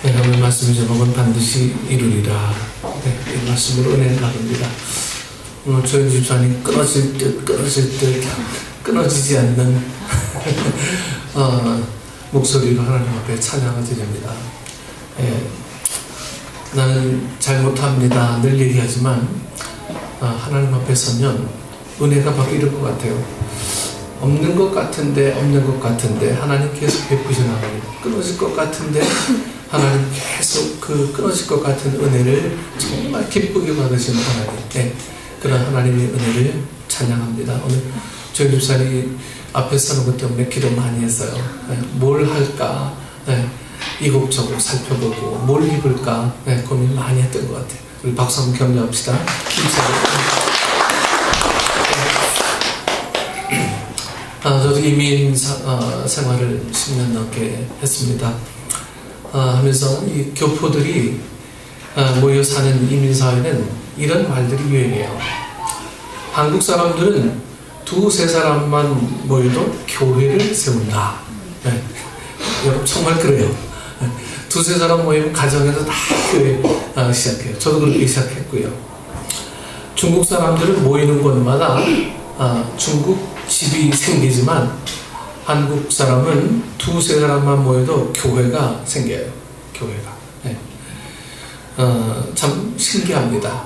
내가 오늘 말씀 제목은 반드시 이루리라. 네, 이 말씀으로 은혜를 나눕니다. 오늘 조현 집사님 끊어질 듯 끊어지지 않는 목소리로 하나님 앞에 찬양을 드립니다. 나는 잘못합니다 늘 얘기하지만 하나님 앞에 서면 은혜가 바로 이럴 것 같아요. 없는 것 같은데 하나님 계속 베푸시 나가요. 끊어질 것 같은데 하나님 계속 그 끊어질 것 같은 은혜를 정말 기쁘게 받으시는 하나님, 그런 하나님의 은혜를 찬양합니다. 오늘 조현 집사님 앞에 서는 것 때문에 기도 많이 했어요. 뭘 할까, 이곡저곡 살펴보고 뭘 입을까 고민 많이 했던 것 같아요. 우리 박수 한번 격려합시다. 저도 이민 생활을 10년 넘게 했습니다. 하면서 이 교포들이 모여 사는 이민사회는 이런 말들이 유행해요. 한국 사람들은 두세 사람만 모여도 교회를 세운다. 여러분 정말 그래요. 두세 사람 모이면 가정에서 다 교회 시작해요. 저도 그렇게 시작했고요. 중국 사람들은 모이는 곳마다 중국 집이 생기지만 한국 사람은 두세 사람만 모여도 교회가 생겨요. 교회가. 참 신기합니다.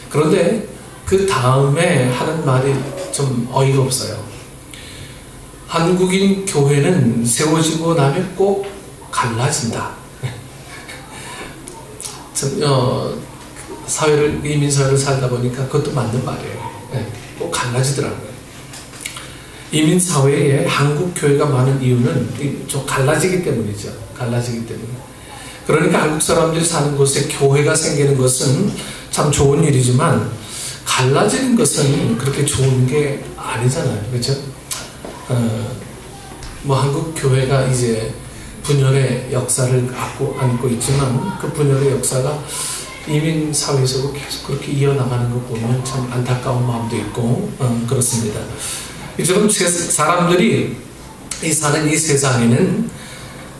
그런데 그 다음에 하는 말이 좀 어이가 없어요. 한국인 교회는 세워지고 나면 꼭 갈라진다. 사회를, 이민사회를 살다 보니까 그것도 맞는 말이에요. 꼭 갈라지더라고요. 이민사회에 한국 교회가 많은 이유는 좀 갈라지기 때문이죠. 갈라지기 때문에. 그러니까 한국 사람들이 사는 곳에 교회가 생기는 것은 참 좋은 일이지만 갈라지는 것은 그렇게 좋은 게 아니잖아요. 그렇죠? 한국 교회가 이제 분열의 역사를 안고 있지만 그 분열의 역사가 이민 사회에서도 계속 그렇게 이어나가는 거 보면 참 안타까운 마음도 있고 그렇습니다. 여러분, 사람들이 사는 이 세상에는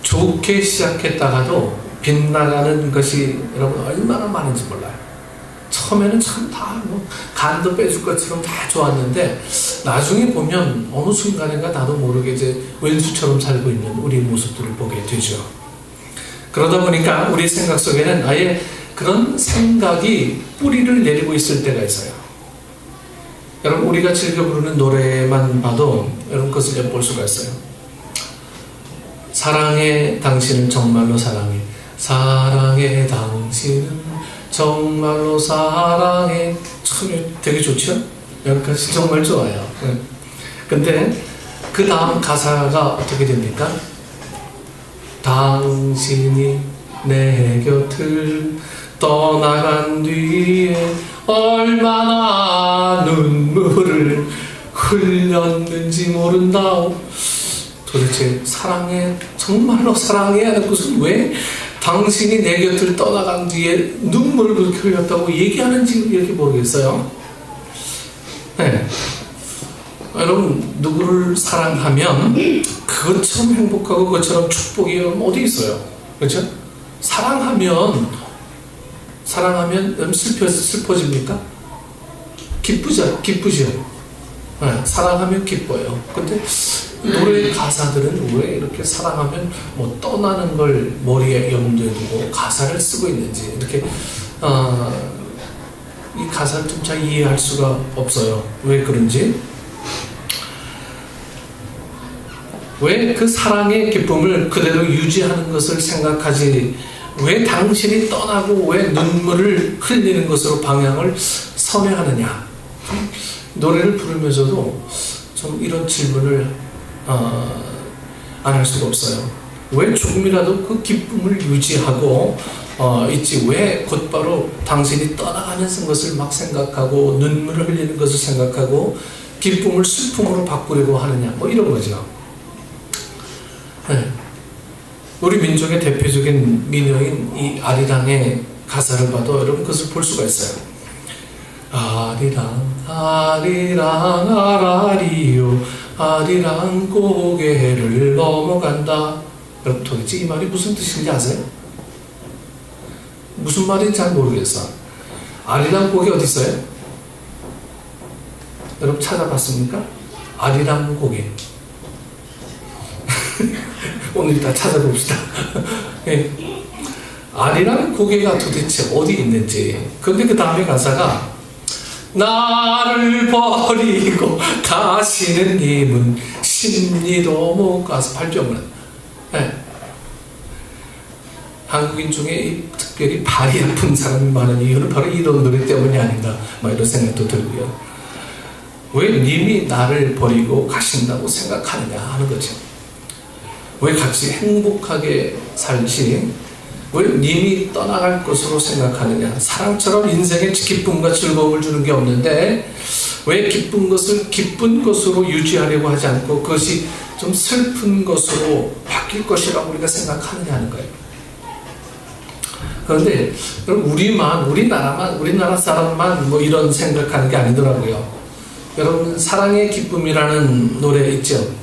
좋게 시작했다가도 빗나가는 것이 여러분 얼마나 많은지 몰라요. 처음에는 참 다 간도 빼줄 것처럼 다 좋았는데 나중에 보면 어느 순간인가 나도 모르게 이제 왼수처럼 살고 있는 우리 모습들을 보게 되죠. 그러다 보니까 우리 생각 속에는 아예 그런 생각이 뿌리를 내리고 있을 때가 있어요. 여러분, 우리가 즐겨 부르는 노래만 봐도 여러분 그것을 엿볼 수가 있어요. 사랑해 당신은 정말로 사랑해, 사랑해 당신은 정말로 사랑해. 참 되게 좋죠? 여기까지 정말 좋아요. 근데 그 다음 가사가 어떻게 됩니까? 당신이 내 곁을 떠나간 뒤에 얼마나 눈물을 흘렸는지 모른다오. 도대체 사랑해, 정말로 사랑해 하는 것은 왜 당신이 내 곁을 떠나간 뒤에 눈물을 그렇게 흘렸다고 얘기하는지 이렇게 모르겠어요. 여러분, 누구를 사랑하면 그것처럼 행복하고 그것처럼 축복이 어디 있어요? 그렇죠? 사랑하면 슬퍼집니까? 기쁘죠? 사랑하면 기뻐요. 근데 노래 가사들은 왜 이렇게 사랑하면 떠나는 걸 머리에 염두에 두고 가사를 쓰고 있는지 이렇게 이 가사를 좀 잘 이해할 수가 없어요. 왜 그런지. 왜 그 사랑의 기쁨을 그대로 유지하는 것을 생각하지, 왜 당신이 떠나고 왜 눈물을 흘리는 것으로 방향을 선회하느냐. 노래를 부르면서도 좀 이런 질문을 안 할 수가 없어요. 왜 조금이라도 그 기쁨을 유지하고 있지, 왜 곧바로 당신이 떠나가는 것을 막 생각하고 눈물을 흘리는 것을 생각하고 기쁨을 슬픔으로 바꾸려고 하느냐, 이런 거죠. 우리 민족의 대표적인 민요인 이 아리랑의 가사를 봐도 여러분 그것을 볼 수가 있어요. 아리랑 아리랑 아라리요 아리랑 고개를 넘어간다. 여러분 도대체 이 말이 무슨 뜻인지 아세요? 무슨 말인지 잘 모르겠어. 아리랑 고개 어디 있어요? 여러분 찾아봤습니까? 아리랑 고개. 오늘 다 찾아봅시다. 네. 아리랑 고개가 도대체 어디 있는지. 근데 그 다음에 가사가 나를 버리고 가시는 님은 심리도 못 가서 발표문. 네. 한국인 중에 특별히 발이 아픈 사람이 많은 이유는 바로 이런 노래 때문이 아닌가 이런 생각도 들고요. 왜 님이 나를 버리고 가신다고 생각하느냐 하는 거죠. 왜 같이 행복하게 살지? 왜 님이 떠나갈 것으로 생각하느냐? 사랑처럼 인생에 기쁨과 즐거움을 주는 게 없는데 왜 기쁜 것을 기쁜 것으로 유지하려고 하지 않고 그것이 좀 슬픈 것으로 바뀔 것이라고 우리가 생각하느냐 하는 거예요. 그런데 여러분 우리나라 사람만 이런 생각하는 게 아니더라고요. 여러분 사랑의 기쁨이라는 노래 있죠?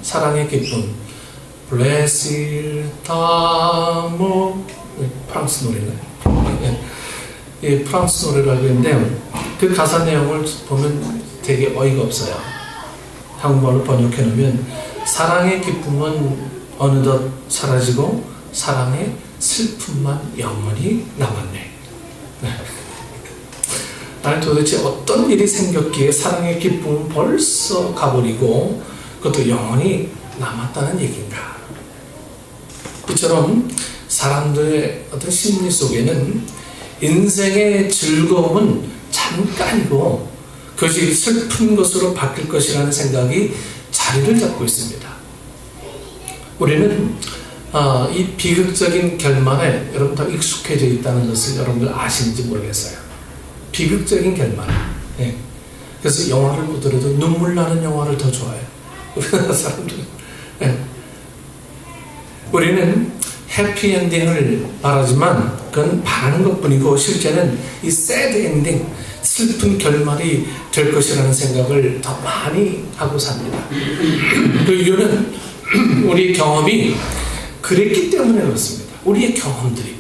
사랑의 기쁨. Blessed amour. 프랑스 노래인가요? 예, 프랑스 노래를 알고 있는데 그 가사 내용을 보면 되게 어이가 없어요. 한국말로 번역해 놓으면 사랑의 기쁨은 어느덧 사라지고 사랑의 슬픔만 영원히 남았네. 아니 도대체 어떤 일이 생겼기에 사랑의 기쁨은 벌써 가버리고 그것도 영원히 남았다는 얘기인가? 이처럼 사람들의 어떤 심리 속에는 인생의 즐거움은 잠깐이고 그것이 슬픈 것으로 바뀔 것이라는 생각이 자리를 잡고 있습니다. 우리는 이 비극적인 결말에 여러분 다 익숙해져 있다는 것을 여러분들 아시는지 모르겠어요. 비극적인 결말. 예. 그래서 영화를 보더라도 눈물 나는 영화를 더 좋아해요. 우리나라 사람들은. 예. 우리는 해피엔딩을 바라지만 그건 바라는 것뿐이고 실제는 이 새드 엔딩, 슬픈 결말이 될 것이라는 생각을 더 많이 하고 삽니다. 그 이유는 우리 경험이 그랬기 때문에 그렇습니다. 우리의 경험들이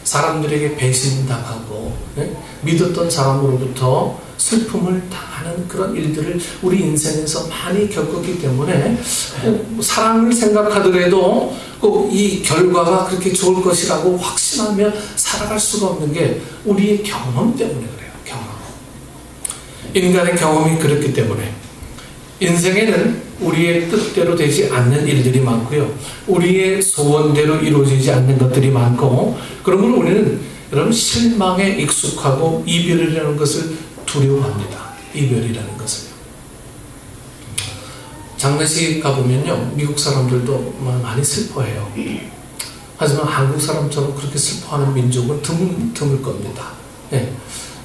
사람들에게 배신당하고 믿었던 사람으로부터 슬픔을 당하는 그런 일들을 우리 인생에서 많이 겪었기 때문에 꼭 사랑을 생각하더라도 꼭 이 결과가 그렇게 좋을 것이라고 확신하며 살아갈 수가 없는 게 우리의 경험 때문에 그래요. 경험. 인간의 경험이 그렇기 때문에 인생에는 우리의 뜻대로 되지 않는 일들이 많고요. 우리의 소원대로 이루어지지 않는 것들이 많고 그러므로 우리는 여러분 실망에 익숙하고 이별이라는 것을 두려워합니다. 이별이라는 것을요. 장례식 가보면요. 미국 사람들도 많이 슬퍼해요. 하지만 한국 사람처럼 그렇게 슬퍼하는 민족은 드물 겁니다. 네.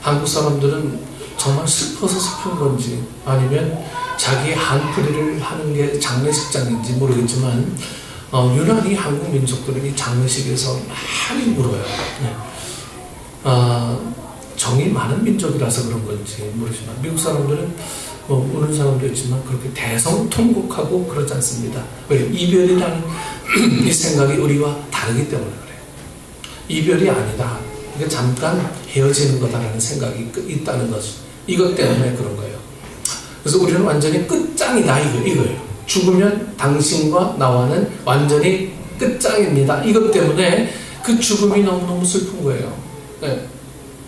한국 사람들은 정말 슬퍼서 슬픈 건지 아니면 자기 한풀이를 하는 게 장례식장인지 모르겠지만 유난히 한국 민족들은 이 장례식에서 많이 울어요. 네. 정이 많은 민족이라서 그런 건지 모르지만 미국 사람들은 우는 사람도 있지만 그렇게 대성통곡하고 그러지 않습니다. 왜? 이별이라는 이 생각이 우리와 다르기 때문에 그래요. 이별이 아니다. 이게 잠깐 헤어지는 거다라는 생각이 있다는 거죠. 이것 때문에 그런 거예요. 그래서 우리는 완전히 끝장이다 이거예요. 죽으면 당신과 나와는 완전히 끝장입니다. 이것 때문에 그 죽음이 너무너무 슬픈 거예요. 네.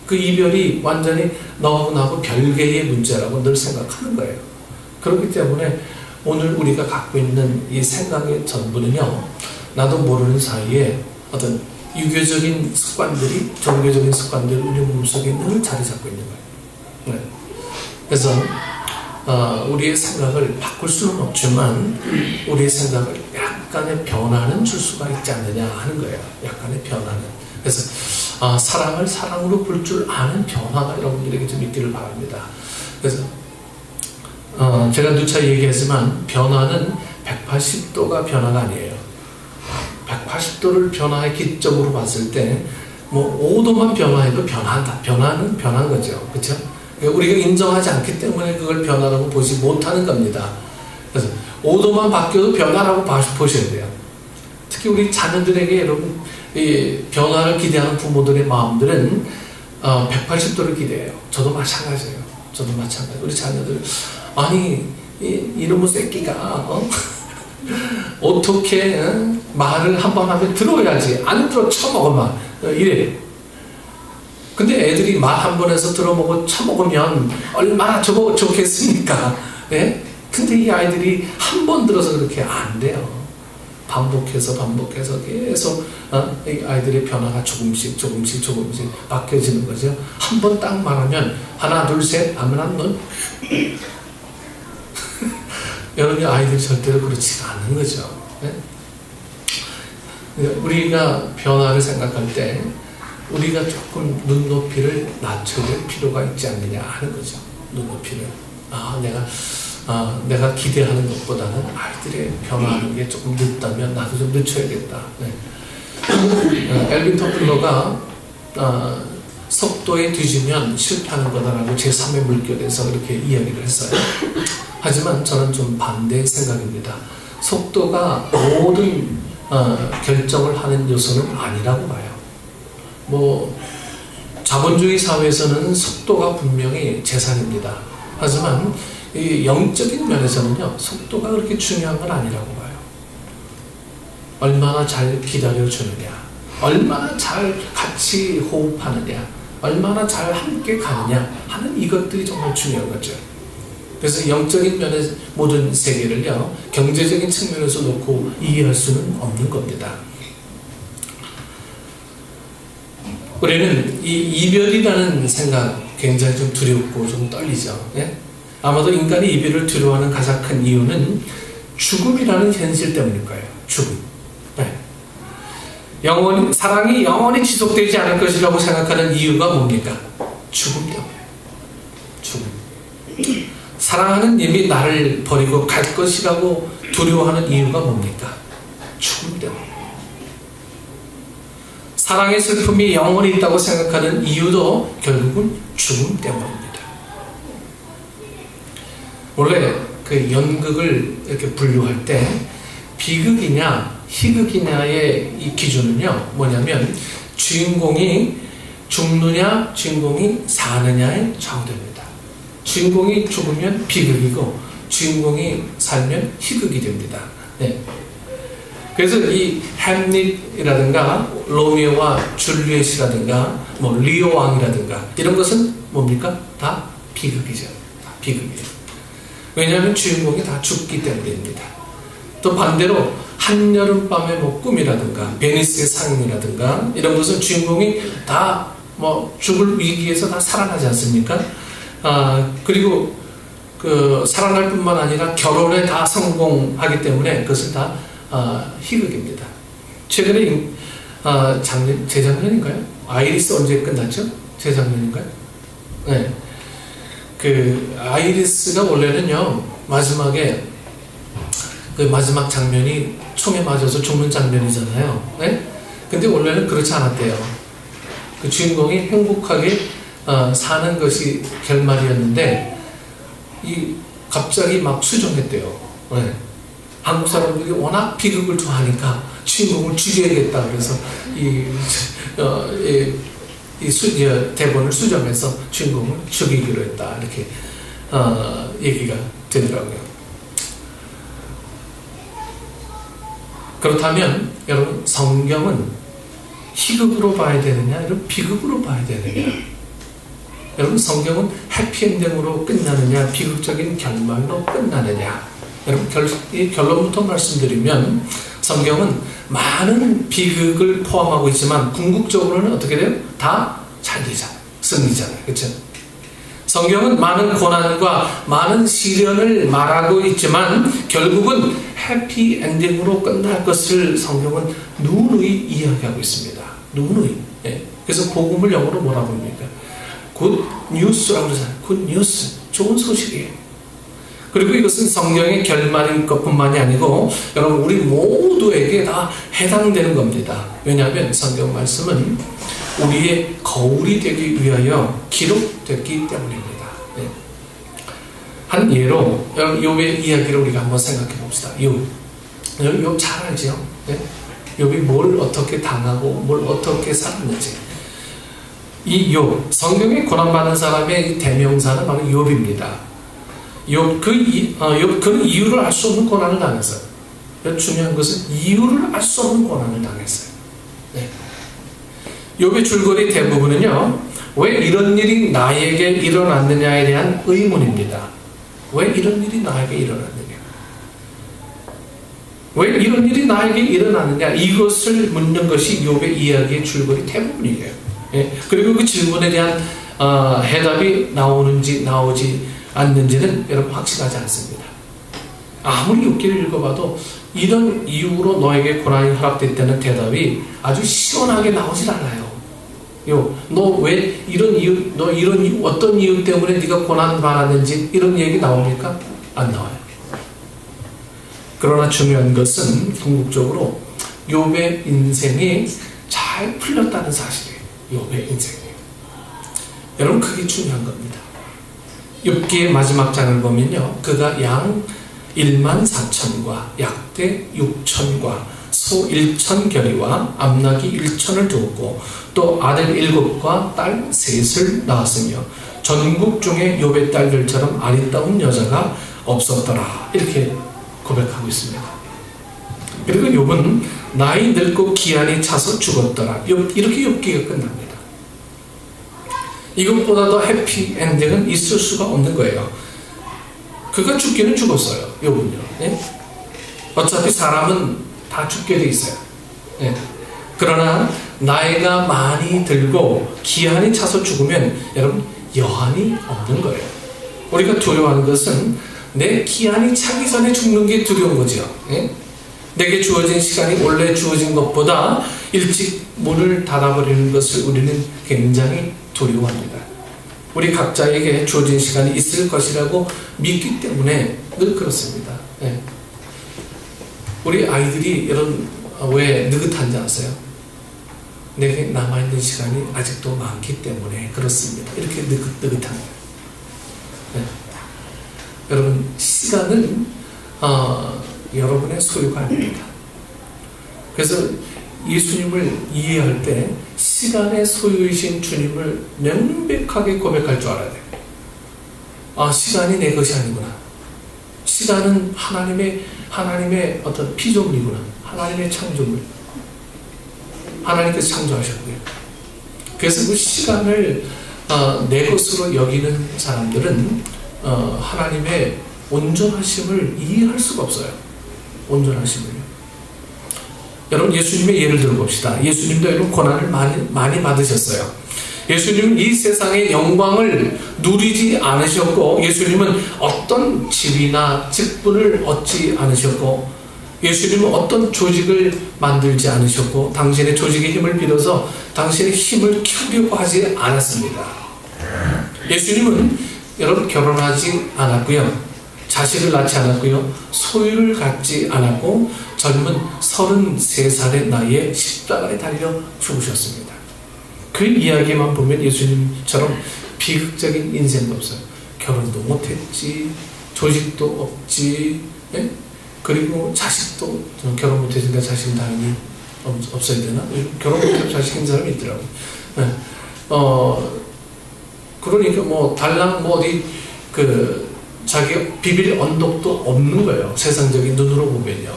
그 이별이 완전히 너하고 별개의 문제라고 늘 생각하는 거예요. 그렇기 때문에 오늘 우리가 갖고 있는 이 생각의 전부는요, 나도 모르는 사이에 어떤 유교적인 습관들이, 종교적인 습관들이 우리 몸속에 늘 자리 잡고 있는 거예요. 네. 그래서 우리의 생각을 바꿀 수는 없지만 우리의 생각을 약간의 변화는 줄 수가 있지 않느냐 하는 거예요. 약간의 변화는. 그래서 사랑을 사랑으로 볼 줄 아는 변화가 여러분들에게 좀 있기를 바랍니다. 그래서 제가 누차 얘기했지만 변화는 180도가 변화가 아니에요. 180도를 변화의 기점으로 봤을 때 뭐 5도만 변화해도 변한다. 변화는 변한 거죠. 그렇죠? 우리가 인정하지 않기 때문에 그걸 변화라고 보지 못하는 겁니다. 그래서 5도만 바뀌어도 변화라고 보셔야 돼요. 특히 우리 자녀들에게 여러분 이 변화를 기대하는 부모들의 마음들은 180도를 기대해요. 저도 마찬가지예요. 저도 마찬가지. 우리 자녀들 아니 이놈의 새끼가 어떻게 말을 한번 하면 들어야지. 안 들어 처먹어만 이래. 근데 애들이 말 한 번 해서 들어먹고 처먹으면 얼마나 좋겠습니까? 예? 근데 이 아이들이 한 번 들어서 그렇게 안 돼요. 반복해서 계속 이 아이들의 변화가 조금씩 바뀌어지는 거죠. 한 번 딱 말하면 하나 둘 셋 하면 넌 여러분이 아이들이 절대로 그렇지가 않은 거죠. 네? 우리가 변화를 생각할 때 우리가 조금 눈높이를 낮춰야 될 필요가 있지 않느냐 하는 거죠. 눈높이를. 내가 기대하는 것보다는 아이들의 변화하는 게 조금 늦다면 나도 좀 늦춰야겠다. 네. 엘빈 터플러가 속도에 뒤지면 실패하는 거다라고 제3의 물결에서 이렇게 이야기를 했어요. 하지만 저는 좀 반대의 생각입니다. 속도가 모든 결정을 하는 요소는 아니라고 봐요. 자본주의 사회에서는 속도가 분명히 재산입니다. 하지만 이 영적인 면에서는요, 속도가 그렇게 중요한 건 아니라고 봐요. 얼마나 잘 기다려주느냐, 얼마나 잘 같이 호흡하느냐, 얼마나 잘 함께 가느냐 하는 이것들이 정말 중요한 거죠. 그래서 영적인 면의 모든 세계를요, 경제적인 측면에서 놓고 이해할 수는 없는 겁니다. 우리는 이 이별이라는 생각 굉장히 좀 두렵고 좀 떨리죠. 예? 아마도 인간이 이별을 두려워하는 가장 큰 이유는 죽음이라는 현실 때문일 거예요. 죽음. 네. 사랑이 영원히 지속되지 않을 것이라고 생각하는 이유가 뭡니까? 죽음 때문에. 죽음. 사랑하는 님이 나를 버리고 갈 것이라고 두려워하는 이유가 뭡니까? 죽음 때문에. 사랑의 슬픔이 영원히 있다고 생각하는 이유도 결국은 죽음 때문입니다. 원래 그 연극을 이렇게 분류할 때 비극이냐 희극이냐의 이 기준은요, 뭐냐면 주인공이 죽느냐 주인공이 사느냐에 정됩니다. 주인공이 죽으면 비극이고 주인공이 살면 희극이 됩니다. 네. 그래서 이 햄릿이라든가 로미오와 줄리엣이라든가 리오 왕이라든가 이런 것은 뭡니까? 다 비극이죠. 다 비극이에요. 왜냐하면 주인공이 다 죽기 때문입니다. 또 반대로 한여름밤의 꿈이라든가 베니스의 상인이라든가 이런 것은 주인공이 다 죽을 위기에서 다 살아나지 않습니까? 그리고 그 살아날 뿐만 아니라 결혼에 다 성공하기 때문에 그것은 다 희극입니다. 최근에 재작년인가요? 아이리스 언제 끝났죠? 재작년인가요? 네. 그 아이리스가 원래는요, 마지막에 그 마지막 장면이 총에 맞아서 죽는 장면이잖아요. 네? 근데 원래는 그렇지 않았대요. 그 주인공이 행복하게 사는 것이 결말이었는데 갑자기 막 수정했대요. 네. 한국 사람들이 워낙 비극을 좋아하니까 주인공을 죽여야겠다 그래서 대본을 수정해서 주인공을 죽이기로 했다 이렇게 얘기가 되더라고요. 그렇다면 여러분, 성경은 희극으로 봐야 되느냐 아니면 비극으로 봐야 되느냐? 여러분, 성경은 해피엔딩으로 끝나느냐 비극적인 결말로 끝나느냐? 여러분, 결론부터 말씀드리면 성경은 많은 비극을 포함하고 있지만 궁극적으로는 어떻게 돼요? 다 잘 되잖아요. 승리잖아요. 그렇죠? 성경은 많은 고난과 많은 시련을 말하고 있지만 결국은 해피엔딩으로 끝날 것을 성경은 누누이 이야기하고 있습니다. 누누이. 예. 그래서 복음을 영어로 뭐라고 합니까? 굿 뉴스라고 그러잖아요. 굿 뉴스. 좋은 소식이에요. 그리고 이것은 성경의 결말인 것뿐만이 아니고 여러분, 우리 모두에게 다 해당되는 겁니다. 왜냐하면 성경 말씀은 우리의 거울이 되기 위하여 기록됐기 때문입니다. 네. 한 예로 욥의 이야기를 우리가 한번 생각해 봅시다. 욥 잘 알죠? 네? 욥이 뭘 어떻게 당하고 뭘 어떻게 살았는지. 이 욥, 성경에 고난받는 사람의 대명사는 바로 욥입니다. 그는 이유를 알 수 없는 고난을 당했어요. 중요한 것은 이유를 알 수 없는 고난을 당했어요. 네. 욥의 줄거리 대부분은요, 왜 이런 일이 나에게 일어났느냐에 대한 의문입니다. 왜 이런 일이 나에게 일어났느냐? 왜 이런 일이 나에게 일어났느냐? 이것을 묻는 것이 욥의 이야기의 줄거리 대부분이에요. 예? 그리고 그 질문에 대한 해답이 나오는지 나오지 않는지는 여러분 확실하지 않습니다. 아무리 욥기를 읽어봐도 이런 이유로 너에게 고난이 허락됐다는 대답이 아주 시원하게 나오질 않아요. 너 왜 이런 이유, 너 이런 이유, 어떤 이유 때문에 네가 고난 받았는지 이런 얘기 나옵니까? 안 나와요. 그러나 중요한 것은 궁극적으로 욥의 인생이 잘 풀렸다는 사실이에요. 욥의 인생이. 여러분, 그게 중요한 겁니다. 욥기의 마지막 장을 보면요, 그가 양 14,000과 약대 6,000과 소 1,000결의와 암나귀 1,000을 두었고 또 아들 7과 딸 3을 낳았으며 전국 중에 욥의 딸들처럼 아리따운 여자가 없었더라. 이렇게 고백하고 있습니다. 그리고 욥은 나이 늙고 기한이 차서 죽었더라. 이렇게 욥기가 끝납니다. 이것보다 더 해피 엔딩은 있을 수가 없는 거예요. 그가 죽기는 죽었어요. 욥은요. 네? 어차피 사람은 다 죽게 돼 있어요. 네. 그러나 나이가 많이 들고 기한이 차서 죽으면 여러분 여한이 없는 거예요. 우리가 두려워하는 것은 내 기한이 차기 전에 죽는 게 두려운 거죠. 네? 내게 주어진 시간이 원래 주어진 것보다 일찍 문을 닫아버리는 것을 우리는 굉장히 두려워합니다. 우리 각자에게 주어진 시간이 있을 것이라고 믿기 때문에 늘 그렇습니다. 네. 우리 아이들이 이런 왜 느긋한지 아세요? 내게 남아있는 시간이 아직도 많기 때문에 그렇습니다. 이렇게 느긋한 거예요. 네. 여러분, 시간은 여러분의 소유가 아닙니다. 그래서 예수님을 이해할 때 시간의 소유이신 주님을 명백하게 고백할 줄 알아야 돼요. 시간이 내 것이 아니구나. 시간은 하나님의 어떤 피조물이구나. 하나님의 창조물. 하나님께서 창조하셨고요. 그래서 그 시간을 내 것으로 여기는 사람들은 하나님의 온전하심을 이해할 수가 없어요. 온전하심을요. 여러분, 예수님의 예를 들어봅시다. 예수님도 여러분 고난을 많이 받으셨어요. 예수님은 이 세상의 영광을 누리지 않으셨고, 예수님은 어떤 집이나 직분을 얻지 않으셨고, 예수님은 어떤 조직을 만들지 않으셨고, 당신의 조직의 힘을 빌어서 당신의 힘을 키우려고 하지 않았습니다. 예수님은 여러분 결혼하지 않았고요, 자식을 낳지 않았고요, 소유를 갖지 않았고, 젊은 33살의 나이에 십자가에 달려 죽으셨습니다. 그 이야기만 보면 예수님처럼 비극적인 인생도 없어요. 결혼도 못했지, 조직도 없지, 예? 그리고 자식도, 결혼 못했으니까 자식은 당연히 없어야 되나? 결혼 못해서 자식 있는 사람이 있더라고요. 예. 그러니까 달랑 어디 자기가 비빌 언덕도 없는 거예요. 세상적인 눈으로 보면요.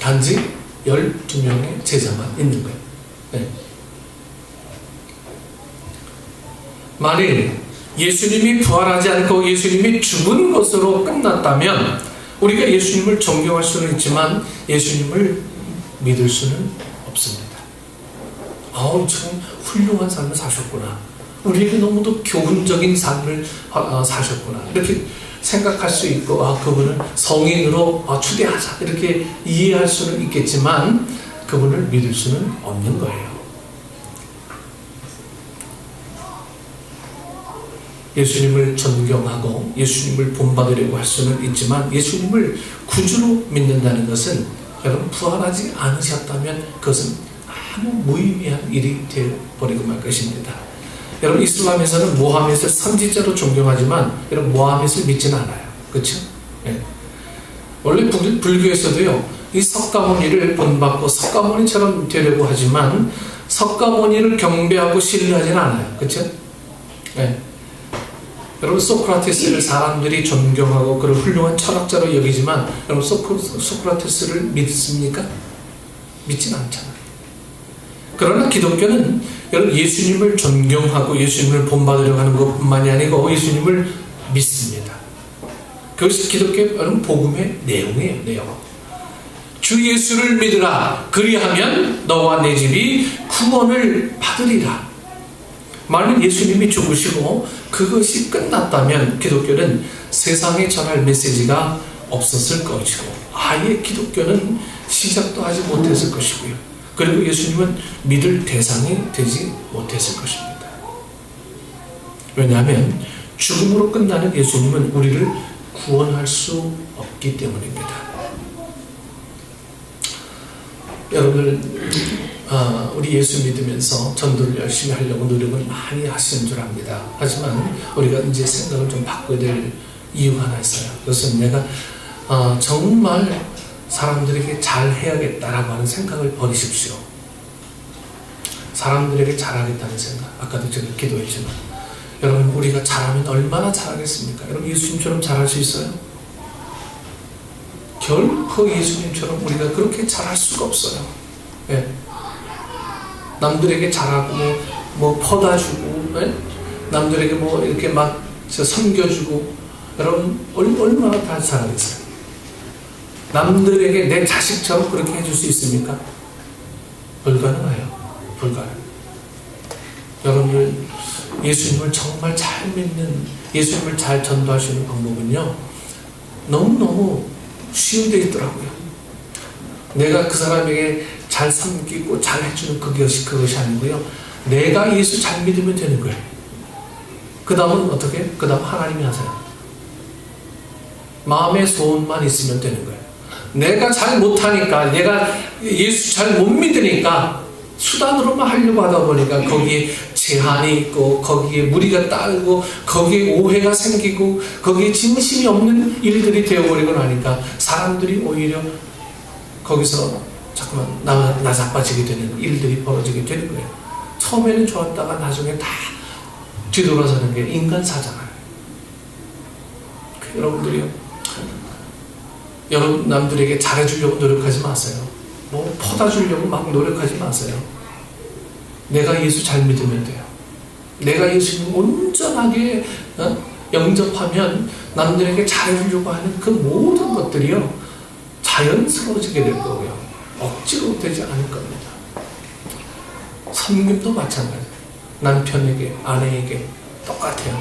단지 12명의 제자만 있는 거예요. 네. 만일 예수님이 부활하지 않고 예수님이 죽은 것으로 끝났다면 우리가 예수님을 존경할 수는 있지만 예수님을 믿을 수는 없습니다. 참 훌륭한 삶을 사셨구나. 우리에게 너무도 교훈적인 삶을 사셨구나. 이렇게 생각할 수 있고, 그분을 성인으로 추대하자. 이렇게 이해할 수는 있겠지만, 그분을 믿을 수는 없는 거예요. 예수님을 존경하고, 예수님을 본받으려고 할 수는 있지만, 예수님을 구주로 믿는다는 것은, 여러분, 부활하지 않으셨다면, 그것은 아무 무의미한 일이 되어버리고 말 것입니다. 여러분, 이슬람에서는 모하멧을 선지자로 존경하지만 여러분 모하멧을 믿지는 않아요. 그렇죠? 네. 원래 불교에서도요, 이 석가모니를 본받고 석가모니처럼 되려고 하지만 석가모니를 경배하고 신뢰하지는 않아요. 그렇죠? 네. 여러분, 소크라테스를 사람들이 존경하고 그를 훌륭한 철학자로 여기지만 여러분, 소크라테스를 믿습니까? 믿지는 않잖아요. 그러나 기독교는 여러분, 예수님을 존경하고 예수님을 본받으려고 하는 것뿐만이 아니고 예수님을 믿습니다. 그것이 기독교 여러분 복음의 내용이에요. 내용. 주 예수를 믿으라. 그리하면 너와 내 집이 구원을 받으리라. 만일 예수님이 죽으시고 그것이 끝났다면 기독교는 세상에 전할 메시지가 없었을 것이고 아예 기독교는 시작도 하지 못했을 것이고요. 그리고 예수님은 믿을 대상이 되지 못했을 것입니다. 왜냐하면 죽음으로 끝나는 예수님은 우리를 구원할 수 없기 때문입니다. 여러분들 우리 예수 믿으면서 전도를 열심히 하려고 노력을 많이 하시는 줄 압니다. 하지만 우리가 이제 생각을 좀 바꿔야 될 이유가 하나 있어요. 그것은 내가 정말 사람들에게 잘해야겠다라고 하는 생각을 버리십시오. 사람들에게 잘하겠다는 생각. 아까도 제가 기도했지만 여러분, 우리가 잘하면 얼마나 잘하겠습니까? 여러분, 예수님처럼 잘할 수 있어요? 결코 예수님처럼 우리가 그렇게 잘할 수가 없어요. 네. 남들에게 잘하고 뭐 퍼다 주고, 네? 남들에게 뭐 이렇게 막 섬겨주고, 여러분 얼마나 다 잘하겠어요? 남들에게 내 자식처럼 그렇게 해줄 수 있습니까? 불가능해요. 불가능. 여러분들 예수님을 정말 잘 믿는, 예수님을 잘 전도할 수 있는 방법은요, 너무너무 쉬운 데 있더라고요. 내가 그 사람에게 잘 섬기고 잘 해주는 그것이 아니고요, 내가 예수 잘 믿으면 되는 거예요. 그 다음은 어떻게? 그 다음 하나님이 하세요. 마음의 소원만 있으면 되는 거예요. 내가 잘 못하니까, 내가 예수 잘 못 믿으니까 수단으로만 하려고 하다 보니까 거기에 제한이 있고 거기에 무리가 따르고 거기에 오해가 생기고 거기에 진심이 없는 일들이 되어버리고 나니까 사람들이 오히려 거기서 자꾸만 나자빠지게 되는 일들이 벌어지게 되는 거예요. 처음에는 좋았다가 나중에 다 뒤돌아서는 게 인간사잖아요. 여러분들이요, 여러분 남들에게 잘해주려고 노력하지 마세요. 뭐 퍼다 주려고 막 노력하지 마세요. 내가 예수 잘 믿으면 돼요. 내가 예수님 온전하게 영접하면 남들에게 잘해주려고 하는 그 모든 것들이요, 자연스러워지게 될 거고요, 억지로 되지 않을 겁니다. 섬김도 마찬가지예요. 남편에게, 아내에게 똑같아요.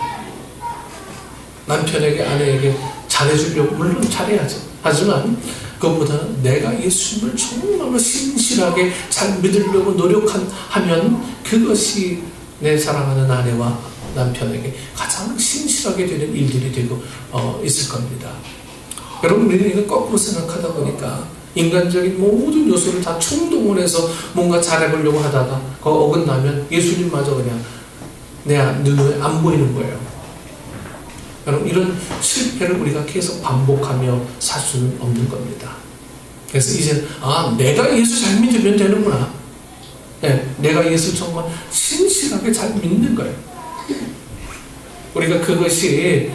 남편에게, 아내에게 잘해주려고 물론 잘해야죠. 하지만 그것보다는 내가 예수님을 정말로 신실하게 잘 믿으려고 노력하면 그것이 내 사랑하는 아내와 남편에게 가장 신실하게 되는 일들이 되고 있을 겁니다. 여러분, 우리는 이거 거꾸로 생각하다 보니까 인간적인 모든 요소를 다 총동원해서 뭔가 잘해보려고 하다가 그거 어긋나면 예수님마저 그냥 내 눈에 안 보이는 거예요. 여러분, 이런 실패를 우리가 계속 반복하며 살 수는 없는 겁니다. 그래서 이제 내가 예수 잘 믿으면 되는구나. 네, 내가 예수 정말 신실하게 잘 믿는 거예요. 우리가 그것이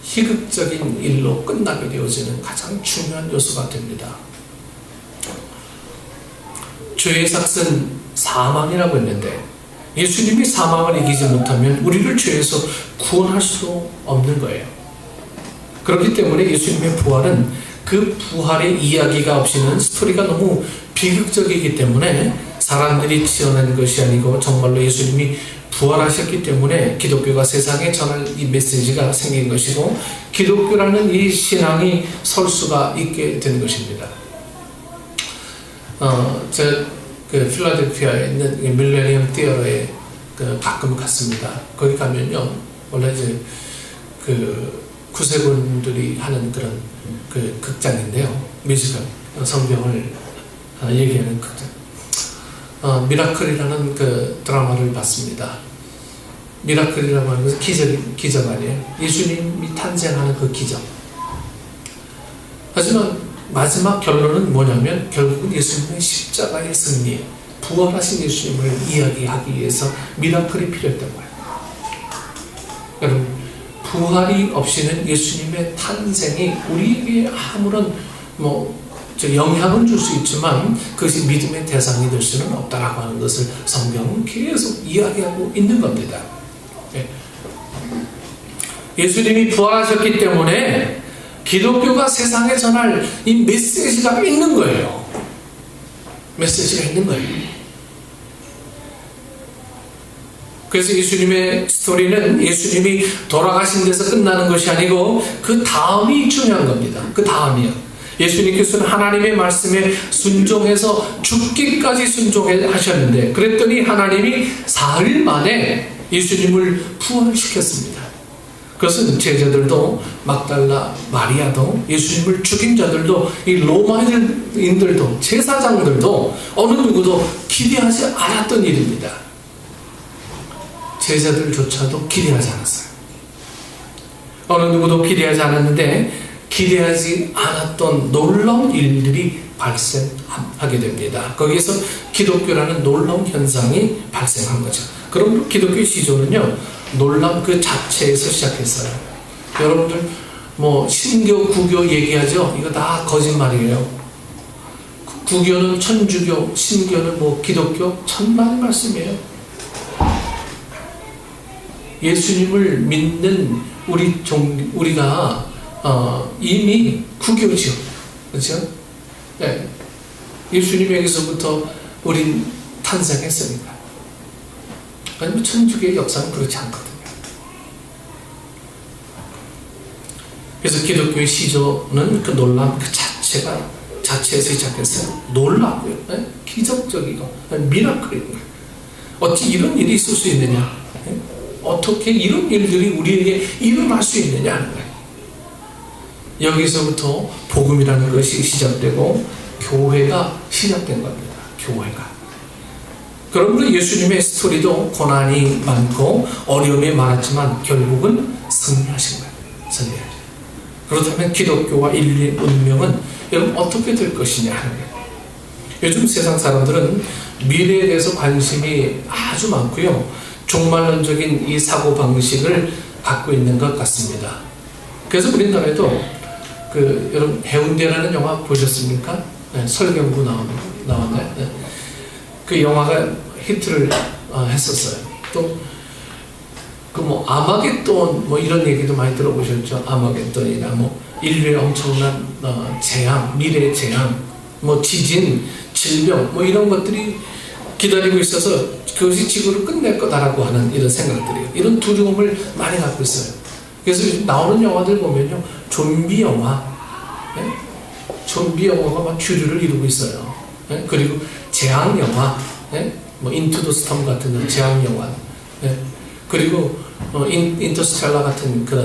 희극적인 일로 끝나게 되어지는 가장 중요한 요소가 됩니다. 죄의 삭은 사망이라고 했는데 예수님이 사망을 이기지 못하면 우리를 죄에서 구원할 수 없는 거예요. 그렇기 때문에 예수님의 부활은 그 부활의 이야기가 없이는 스토리가 너무 비극적이기 때문에 사람들이 지어낸 것이 아니고 정말로 예수님이 부활하셨기 때문에 기독교가 세상에 전할 이 메시지가 생긴 것이고 기독교라는 이 신앙이 설 수가 있게 되는 것입니다. 제가 필라델피아에 있는 밀레니엄 티어터에 가끔 갔습니다. 거기 가면요, 원래 이제 구세군들이 하는 그런 극장인데요, 뮤지컬 성경을 얘기하는 극장. 미라클이라는 드라마를 봤습니다. 미라클이라고 하는 것은 기적 아니에요. 예수님이 탄생하는 그 기적. 하지만 마지막 결론은 뭐냐면 결국은 예수님의 십자가의 승리, 부활하신 예수님을 이야기하기 위해서 미라클이 필요했던 거예요. 여러분, 부활이 없이는 예수님의 탄생이 우리에게 아무런 영향은 줄 수 있지만 그것이 믿음의 대상이 될 수는 없다라고 하는 것을 성경은 계속 이야기하고 있는 겁니다. 예수님이 부활하셨기 때문에 기독교가 세상에 전할 이 메시지가 있는 거예요. 메시지가 있는 거예요. 그래서 예수님의 스토리는 예수님이 돌아가신 데서 끝나는 것이 아니고 그 다음이 중요한 겁니다. 그 다음이요. 예수님께서는 하나님의 말씀에 순종해서 죽기까지 순종하셨는데 그랬더니 하나님이 사흘 만에 예수님을 부활시켰습니다. 그것은 제자들도 막달라 마리아도 예수님을 죽인 자들도 이 로마인들도 제사장들도 어느 누구도 기대하지 않았던 일입니다. 제자들조차도 기대하지 않았어요. 어느 누구도 기대하지 않았는데 기대하지 않았던 놀라운 일들이 발생하게 됩니다. 거기에서 기독교라는 놀라운 현상이 발생한 거죠. 그럼 기독교의 시조는요, 놀람 그 자체에서 시작했어요. 여러분들 신교, 구교 얘기하죠? 이거 다 거짓말이에요. 구교는 천주교, 신교는 기독교, 천만의 말씀이에요. 예수님을 믿는 우리가 이미 구교죠. 그렇죠? 네. 예수님에게서부터 우린 탄생했으니까. 아니면 천주교의 역사는 그렇지 않거든요. 그래서 기독교의 시조는 그 놀람 그 자체에서 시작했어요. 놀라고요. 네? 기적적이고 미라클이고 어찌 이런 일이 있을 수 있느냐? 네? 어떻게 이런 일들이 우리에게 일어날 수 있느냐 하는 거예요. 여기서부터 복음이라는 것이 시작되고 교회가 시작된 겁니다. 교회가. 그러므로 예수님의 스토리도 고난이 많고 어려움이 많았지만 결국은 승리하신 거예요. 승리하신. 그렇다면 기독교와 인류의 운명은 여러분 어떻게 될 것이냐 하는 거예요. 요즘 세상 사람들은 미래에 대해서 관심이 아주 많고요. 종말론적인 이 사고방식을 갖고 있는 것 같습니다. 그래서 우리나라에도 여러분 해운대라는 영화 보셨습니까? 네, 설경구 나왔나요? 네. 그 영화가 히트를 했었어요. 또 아마겟돈 이런 얘기도 많이 들어보셨죠? 아마겟돈이나 인류의 엄청난 재앙, 미래의 재앙, 지진, 질병 이런 것들이 기다리고 있어서 그것이 지구를 끝낼 거다라고 하는 이런 생각들이에요. 이런 두려움을 많이 갖고 있어요. 그래서 요즘 나오는 영화들 보면요, 좀비 영화, 네? 좀비 영화가 막 주류를 이루고 있어요. 네? 그리고 재앙 영화, 네? 인투 더 스톰 같은 재앙 영화, 네? 그리고 인터스텔라 같은 그런